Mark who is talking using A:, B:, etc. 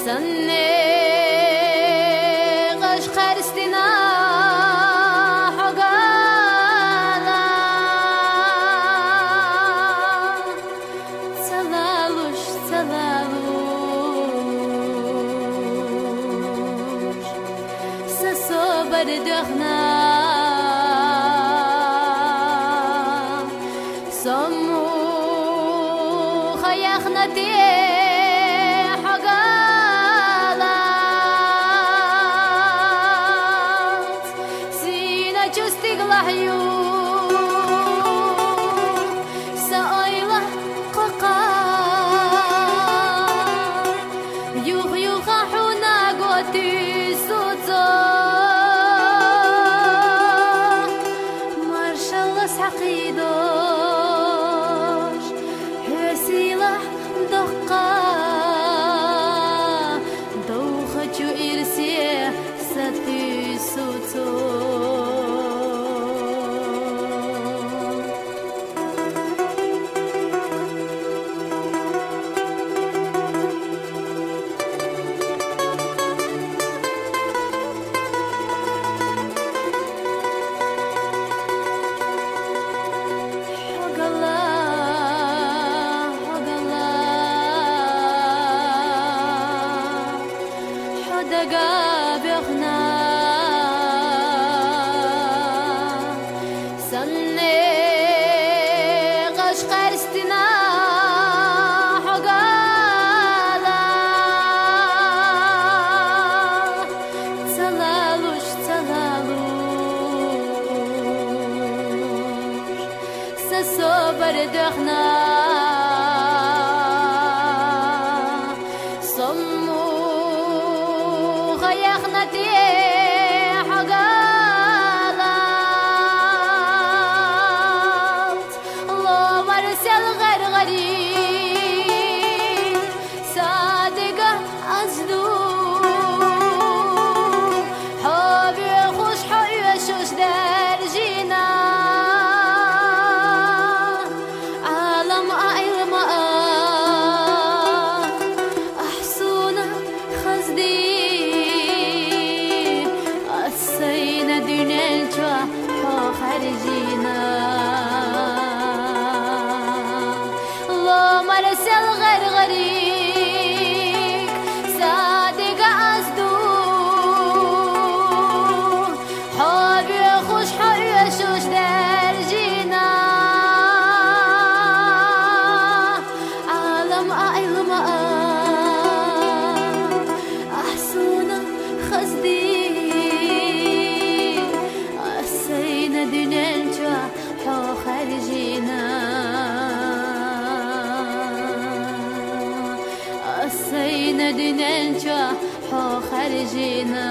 A: سنة غش خرستنا حقالا تلالوش سسو بردخنا سمو خيخنا بردخنا صمو غيخنا حقالات الله مرسل غير غريب صادقة أزدو حبي خوش حبي شوش درجينا خارجينا الله مرسل غير غريق صادق أصدو حبي خوش حبي شوش درجينا عالم أعلم أحسونا خزدي خارجينا أسينا دننجا خارجينا